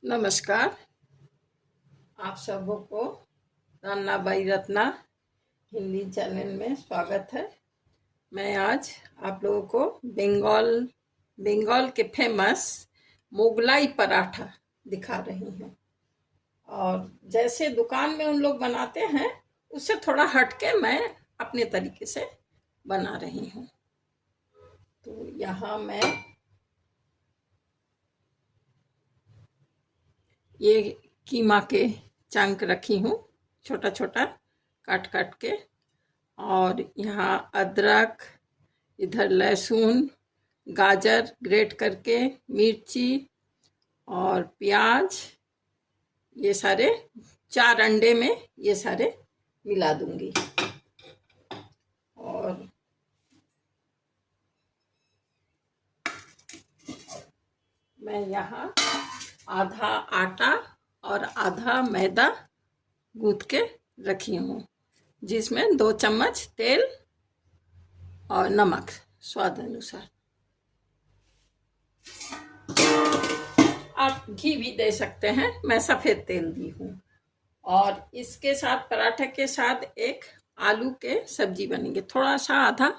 नमस्कार। आप सबों को रन्ना बाई रत्ना हिंदी चैनल में स्वागत है। मैं आज आप लोगों को बंगाल के फेमस मुगलाई पराठा दिखा रही हूँ। और जैसे दुकान में उन लोग बनाते हैं उससे थोड़ा हटके मैं अपने तरीके से बना रही हूँ। तो यहाँ मैं ये कीमा के चंक रखी हूँ, छोटा छोटा काट काट के। और यहाँ अदरक, इधर लहसुन, गाजर ग्रेट करके, मिर्ची और प्याज, ये सारे 4 अंडे में ये सारे मिला दूंगी। और मैं यहाँ आधा आटा और आधा मैदा गूंथ के रखी हूँ, जिसमें 2 चम्मच तेल और नमक स्वाद अनुसार। आप घी भी दे सकते हैं, मैं सफ़ेद तेल दी हूँ। और इसके साथ पराठे के साथ एक आलू के सब्जी बनेंगे। थोड़ा सा आधा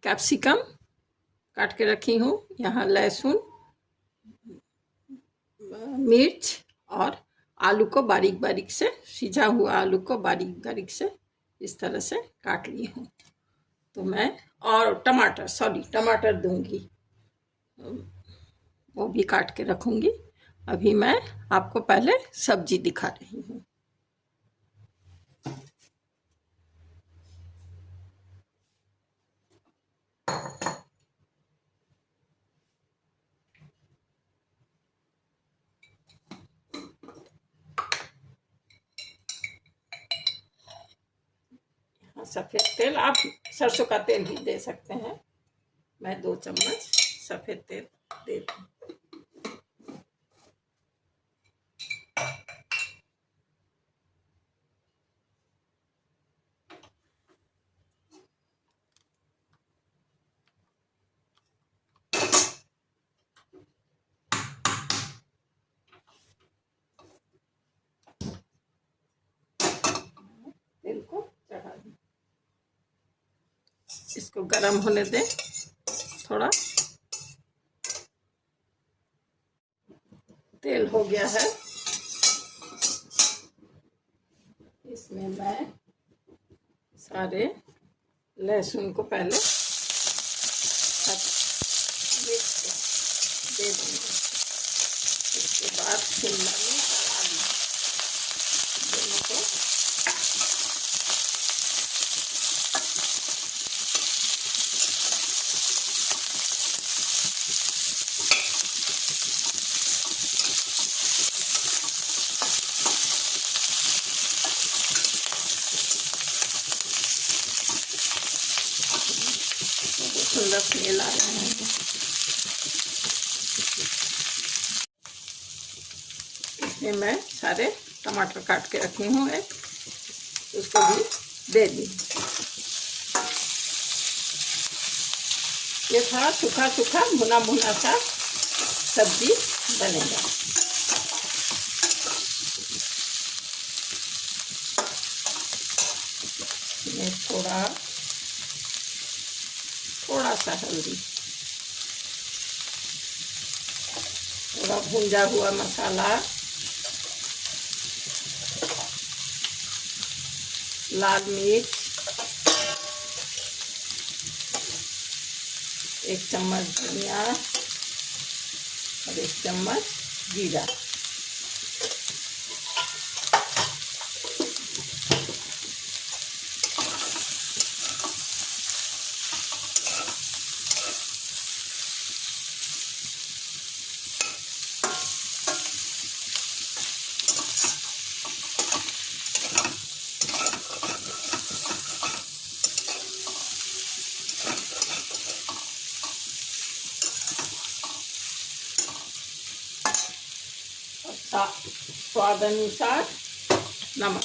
कैप्सिकम काट के रखी हूँ। यहाँ लहसुन, मिर्च और आलू को बारीक बारीक से, सिझा हुआ आलू को बारीक बारीक से इस तरह से काट ली हूँ। तो मैं और टमाटर दूंगी, वो भी काट के रखूंगी। अभी मैं आपको पहले सब्जी दिखा रही हूँ। सफ़ेद तेल, आप सरसों का तेल भी दे सकते हैं। मैं 2 चम्मच सफ़ेद तेल देती हूँ। तेल को चढ़ा दें, इसको गरम होने दें थोड़ा। तेल हो गया है, इसमें मैं सारे लहसुन को पहले मिक्स दे दूँगी। इसके बाद शिमला मिर्च और आलू दोनों को सुंदर स्मेल आ रहे हैं। इसमें मैं सारे टमाटर काट के रखी हूँ, उसको भी दे दी। ये थोड़ा सूखा सूखा भुना भुना सा सब्जी बनेगा। इसमें थोड़ा सा हल्दी, थोड़ा भुंजा हुआ मसाला, लाल मिर्च, 1 चम्मच धनिया और 1 चम्मच जीरा। स्वाद अनुसार नमक।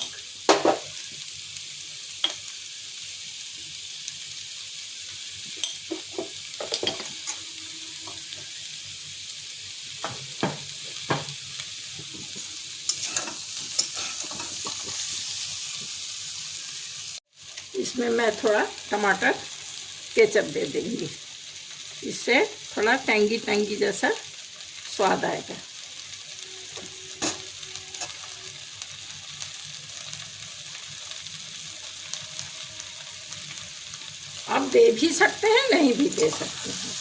इसमें मैं थोड़ा टमाटर केचप दे देंगी, इससे थोड़ा टेंगी टेंगी जैसा स्वाद आएगा। आप दे भी सकते हैं, नहीं भी दे सकते हैं।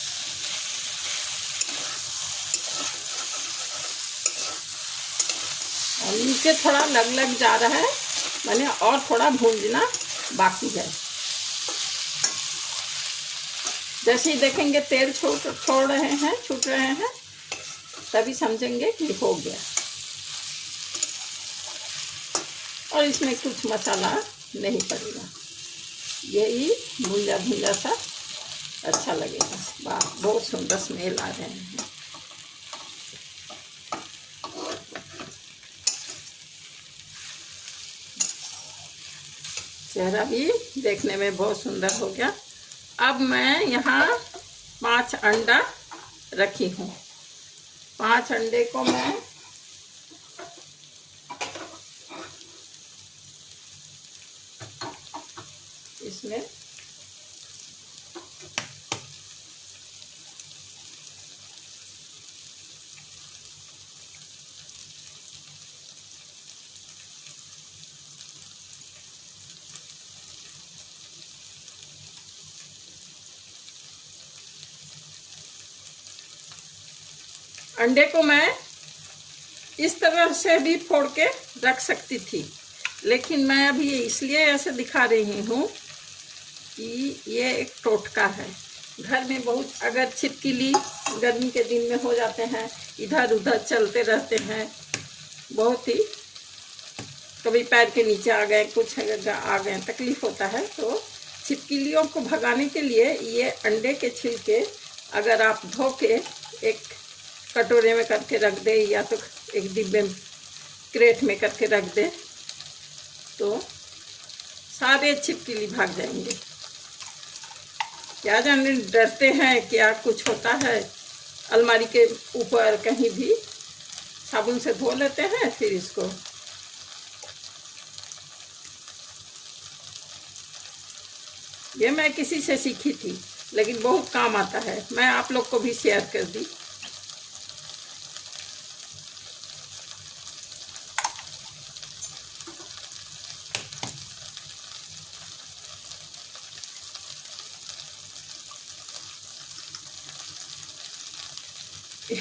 और नीचे थोड़ा लग लग जा रहा है, मैंने और थोड़ा भूंजना बाकी है। जैसे ही देखेंगे तेल छोड़ रहे हैं, छूट रहे हैं, तभी समझेंगे कि हो गया। और इसमें कुछ मसाला नहीं पड़ेगा, यही भुंजा भुंजा सा अच्छा लगेगा। वाह, बहुत सुंदर स्मेल आ रहे हैं। चेहरा भी देखने में बहुत सुंदर हो गया। अब मैं यहाँ 5 अंडा रखी हूँ। 5 अंडे को मैं इसमें अंडे को मैं इस तरह से भी फोड़ के रख सकती थी, लेकिन मैं अभी इसलिए ऐसे दिखा रही हूँ कि ये एक टोटका है। घर में बहुत अगर छिपकली गर्मी के दिन में हो जाते हैं, इधर उधर चलते रहते हैं, बहुत ही कभी पैर के नीचे आ गए, कुछ आ गए, तकलीफ होता है, तो छिपकलियों को भगाने के लिए ये अंडे के छिलके अगर आप धो के एक कटोरे में करके रख दे, या तो एक डिब्बे में क्रेट में करके रख दे, तो सारे छिपकली भाग जाएंगे। क्या जाने डरते हैं क्या कुछ होता है। अलमारी के ऊपर कहीं भी साबुन से धो लेते हैं, फिर इसको ये मैं किसी से सीखी थी, लेकिन बहुत काम आता है। मैं आप लोग को भी शेयर कर दी।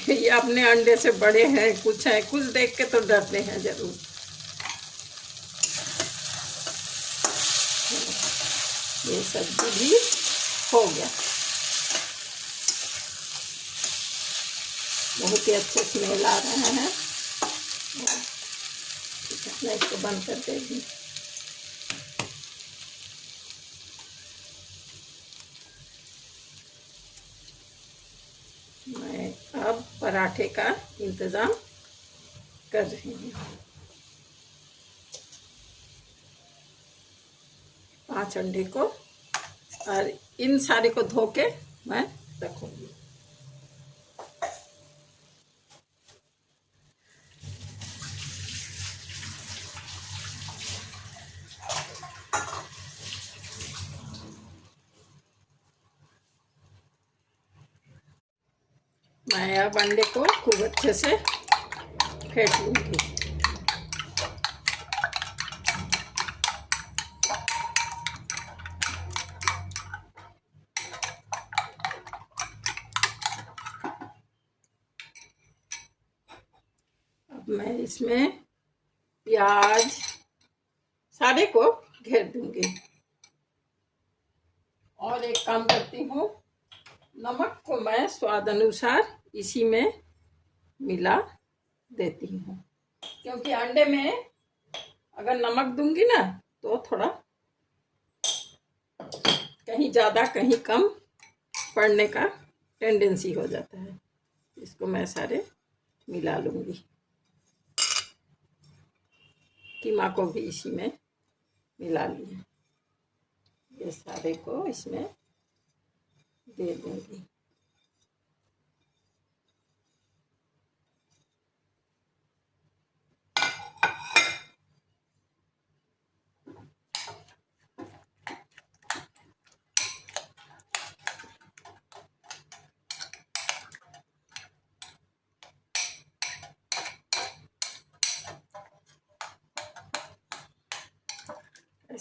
ये अपने अंडे से बड़े हैं, कुछ है, कुछ देख के तो डरते हैं जरूर। ये सब्जी भी हो गया, बहुत ही अच्छे स्मेल आ रहे हैं। मैं इसको बंद कर देगी। मैं अब पराठे का इंतज़ाम कर रही हूँ। 5 अंडे को और इन सारे को धो के मैं रखूँगी। मैं अब अंडे को खूब अच्छे से फेंट लूँगी। अब मैं इसमें प्याज सारे को घेर दूंगी। और एक काम करती हूँ, नमक को मैं स्वाद अनुसार इसी में मिला देती हूँ, क्योंकि अंडे में अगर नमक दूंगी ना तो थोड़ा कहीं ज़्यादा कहीं कम पड़ने का टेंडेंसी हो जाता है। इसको मैं सारे मिला लूँगी। कीमा को भी इसी में मिला लिया, ये सारे को इसमें दे दूँगी।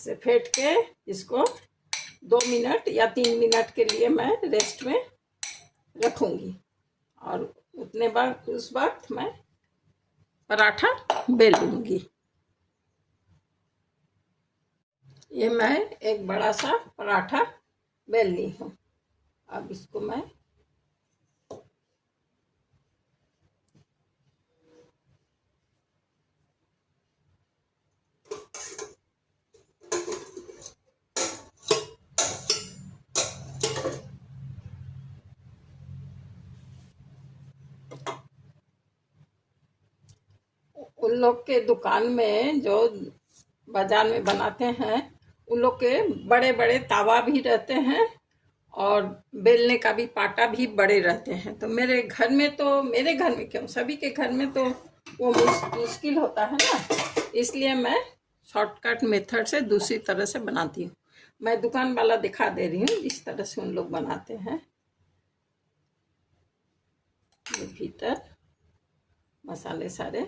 ऐसे फेंट के इसको 2 मिनट या 3 मिनट के लिए मैं रेस्ट में रखूँगी और उतने बाद उस वक्त मैं पराठा बेल लूँगी। ये मैं एक बड़ा सा पराठा बेल ली हूँ। अब इसको मैं उन लोग के दुकान में जो बाजार में बनाते हैं उन लोग के बड़े बड़े तावा भी रहते हैं और बेलने का भी पाटा भी बड़े रहते हैं। तो मेरे घर में क्यों, सभी के घर में तो वो मुश्किल होता है ना, इसलिए मैं शॉर्टकट मेथड से दूसरी तरह से बनाती हूँ। मैं दुकान वाला दिखा दे रही हूँ जिस तरह से उन लोग बनाते हैं। ये भीतर मसाले सारे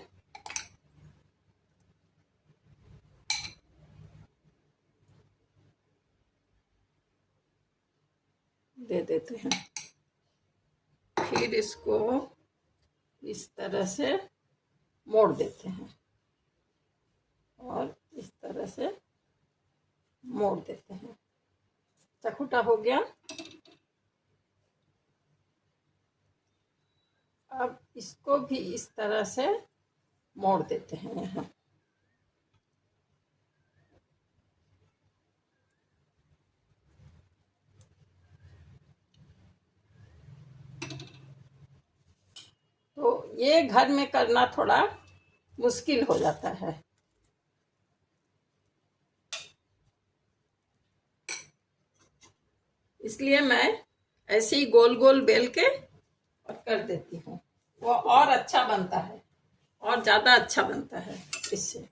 दे देते हैं, फिर इसको इस तरह से मोड़ देते हैं और इस तरह से मोड़ देते हैं। चकुटा हो गया। अब इसको भी इस तरह से मोड़ देते हैं यहाँ। तो ये घर में करना थोड़ा मुश्किल हो जाता है, इसलिए मैं ऐसे ही गोल गोल बेल के और कर देती हूँ। वो और अच्छा बनता है और ज़्यादा अच्छा बनता है इससे,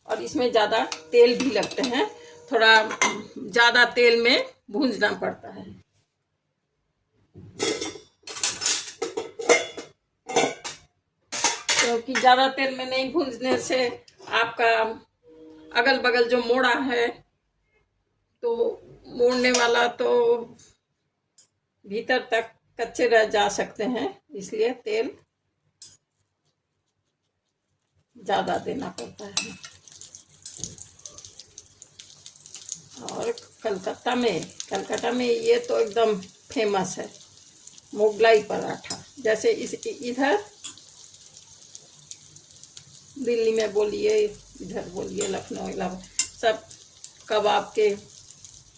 और इसमें ज़्यादा तेल भी लगते हैं, थोड़ा ज़्यादा तेल में भूंजना पड़ता है। क्योंकि ज़्यादा तेल में नहीं भूंजने से आपका अगल बगल जो मोड़ा है तो मोड़ने वाला तो भीतर तक कच्चे रह जा सकते हैं, इसलिए तेल ज़्यादा देना पड़ता है। और कलकत्ता में ये तो एकदम फेमस है मुगलाई पराठा। जैसे इधर दिल्ली में बोलिए, इधर बोलिए लखनऊ, इलाहाबाद, सब कबाब के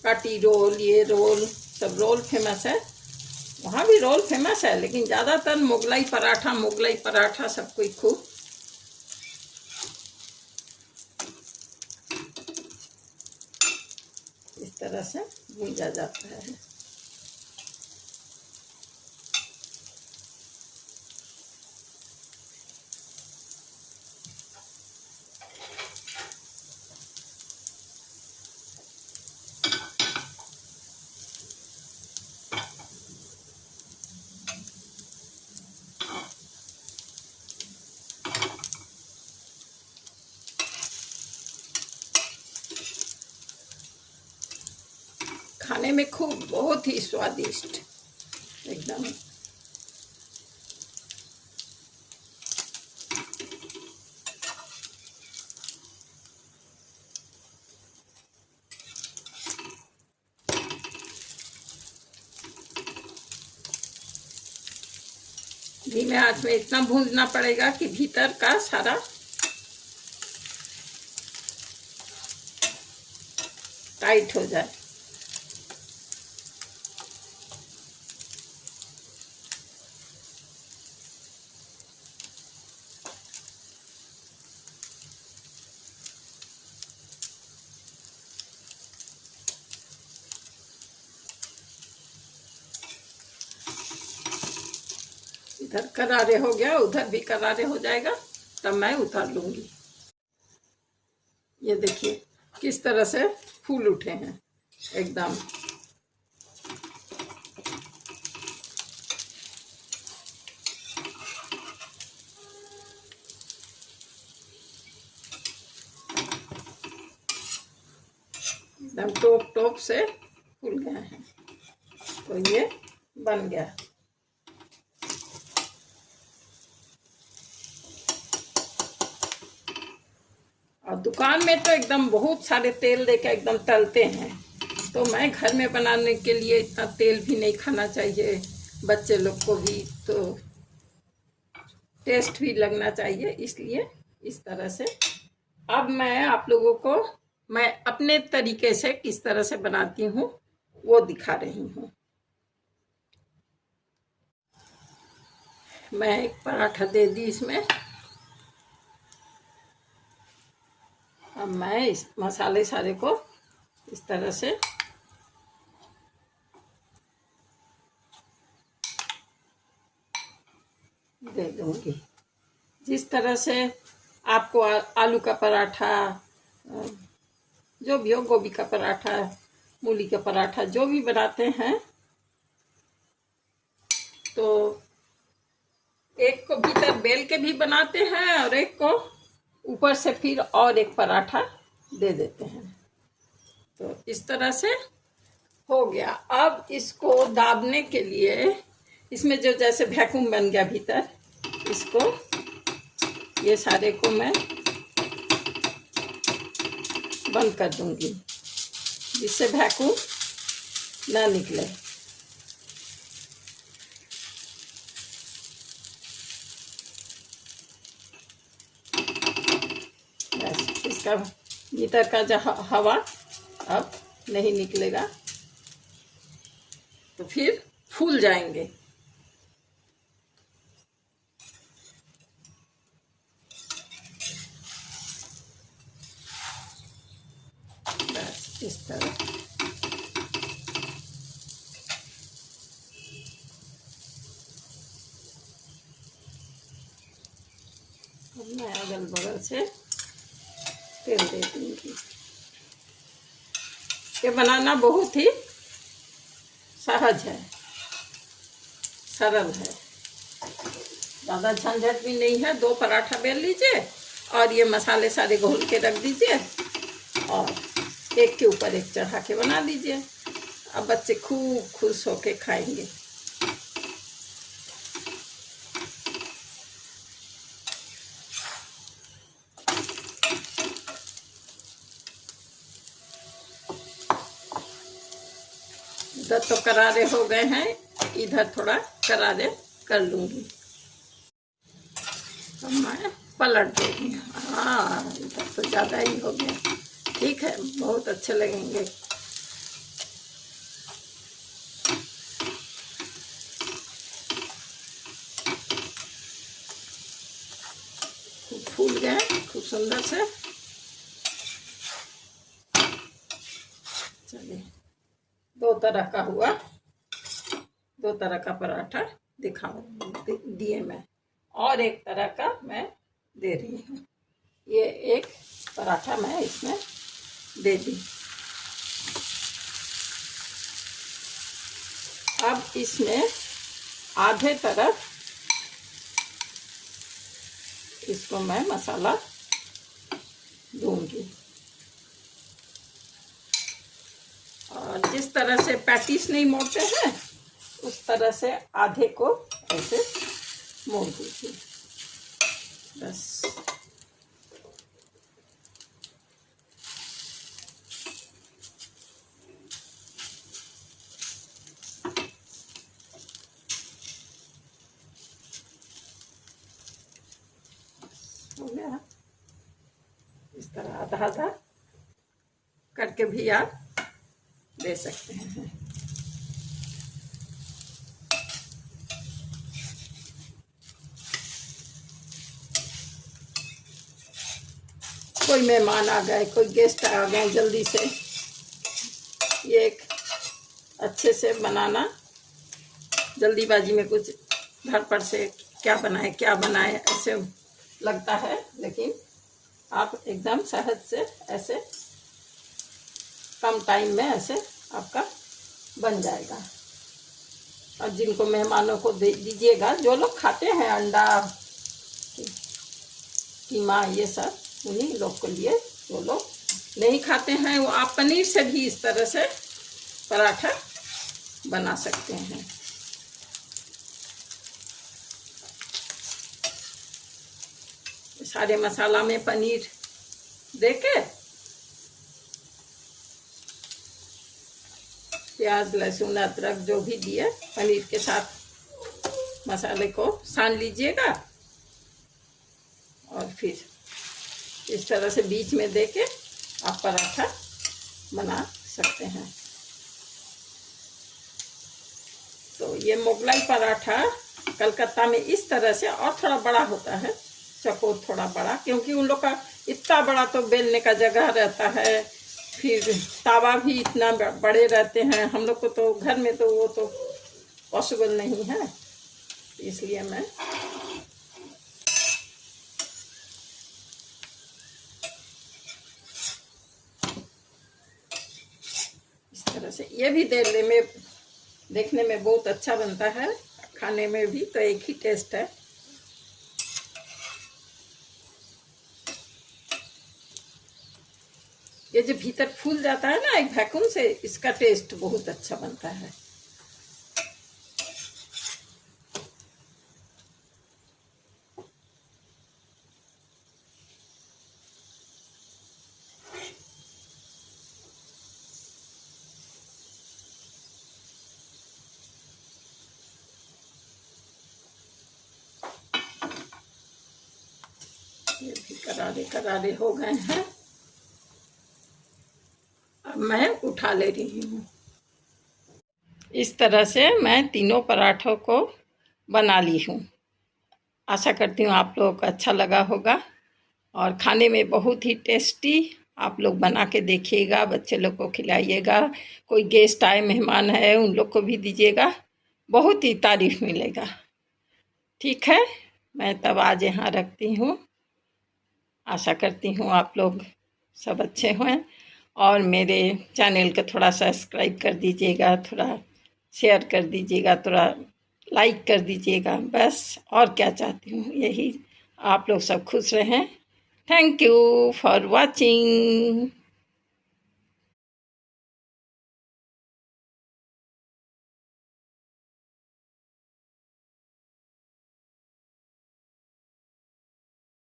काटी रोल, ये रोल, सब रोल फेमस है। वहाँ भी रोल फेमस है, लेकिन ज़्यादातर मुगलाई पराठा सब कोई खूब इस तरह से भूंजा जाता है। खाने में खूब बहुत ही स्वादिष्ट एकदम। धीमे आंच में इतना भूंजना पड़ेगा कि भीतर का सारा टाइट हो जाए। इधर करारे हो गया, उधर भी करारे हो जाएगा, तब मैं उतार लूंगी। ये देखिए किस तरह से फूल उठे हैं एकदम। एकदम टोप टोप से फूल गए हैं। तो ये बन गया। और दुकान में तो एकदम बहुत सारे तेल देके एकदम तलते हैं, तो मैं घर में बनाने के लिए इतना तेल भी नहीं खाना चाहिए, बच्चे लोग को भी तो टेस्ट भी लगना चाहिए, इसलिए इस तरह से। अब मैं आप लोगों को मैं अपने तरीके से किस तरह से बनाती हूँ वो दिखा रही हूँ। मैं एक पराठा दे दी इसमें। अब मैं इस मसाले सारे को इस तरह से दे दूंगी। जिस तरह से आपको आलू का पराठा, जो भी हो, गोभी का पराठा, मूली का पराठा, जो भी बनाते हैं, तो एक को भीतर बेल के भी बनाते हैं और एक को ऊपर से फिर और एक पराठा दे देते हैं। तो इस तरह से हो गया। अब इसको दाबने के लिए इसमें जो जैसे वैक्यूम बन गया भीतर, इसको ये सारे को मैं बंद कर दूंगी, जिससे वैक्यूम ना निकले। बस इसका भीतर का जो हवा अब नहीं निकलेगा, तो फिर फूल जाएंगे। बस इस तरह। अब मैं अगल बगल से तेल दे दूंगी। ये बनाना बहुत ही सहज है, सरल है, ज़्यादा झंझट भी नहीं है। 2 पराठा बेल लीजिए और ये मसाले सारे घोल के रख दीजिए और एक के ऊपर एक चढ़ा के बना दीजिए। अब बच्चे खूब खुश होके खाएंगे। इधर तो करारे हो गए हैं, इधर थोड़ा करारे कर लूँगी। तो मैं पलट दूँगी। हाँ, इधर तो ज़्यादा ही हो गया। ठीक है, बहुत अच्छे लगेंगे। खूब फूल गए, खूब सुंदर से। चलिए, 2 तरह का हुआ, 2 तरह का पराठा दिए मैं, और एक तरह का मैं दे रही हूँ। ये एक पराठा मैं इसमें दे दी। अब इसमें आधे तरफ इसको मैं मसाला दूंगी, और जिस तरह से पैटीस नहीं मोड़ते हैं उस तरह से आधे को ऐसे मोड़ दीजिए। बस हो गया। इस तरह आधा आधा करके भी आप दे सकते हैं। कोई मेहमान आ गए, कोई गेस्ट आ गए, जल्दी से ये एक अच्छे से बनाना, जल्दीबाजी में कुछ धड़पड़ से क्या बनाए ऐसे लगता है, लेकिन आप एकदम सहज से ऐसे कम टाइम में ऐसे आपका बन जाएगा। और जिनको मेहमानों को दे दीजिएगा, जो लोग खाते हैं अंडा, कीमा, ये सब, उन्हीं लोग के लिए, जो लोग नहीं खाते हैं वो आप पनीर से भी इस तरह से पराठा बना सकते हैं। सारे मसाला में पनीर देके प्याज लहसुन अदरक जो भी दिए पनीर के साथ मसाले को सान लीजिएगा और फिर इस तरह से बीच में देके आप पराठा बना सकते हैं। तो ये मुगलाई पराठा कलकत्ता में इस तरह से और थोड़ा बड़ा होता है, चकोर थोड़ा बड़ा, क्योंकि उन लोग का इतना बड़ा तो बेलने का जगह रहता है, फिर तावा भी इतना बड़े रहते हैं। हम लोग को तो घर में तो वो तो पॉसिबल नहीं है, इसलिए मैं इस तरह से, ये भी देखने में बहुत अच्छा बनता है, खाने में भी तो एक ही टेस्ट है। ये जो भीतर फूल जाता है ना एक वैक्यूम से, इसका टेस्ट बहुत अच्छा बनता है। ये भी करारे करारे हो गए हैं, अब मैं उठा ले रही हूँ। इस तरह से मैं तीनों पराठों को बना ली हूँ। आशा करती हूँ आप लोगों को अच्छा लगा होगा और खाने में बहुत ही टेस्टी। आप लोग बना के देखिएगा, बच्चे लोग को खिलाइएगा, कोई गेस्ट आए मेहमान है उन लोग को भी दीजिएगा, बहुत ही तारीफ मिलेगा। ठीक है, मैं तब आज यहाँ रखती हूँ। आशा करती हूँ आप लोग सब अच्छे हों और मेरे चैनल को थोड़ा सब्सक्राइब कर दीजिएगा, थोड़ा शेयर कर दीजिएगा, थोड़ा लाइक कर दीजिएगा। बस और क्या चाहती हूँ, यही आप लोग सब खुश रहें। Thank you for watching.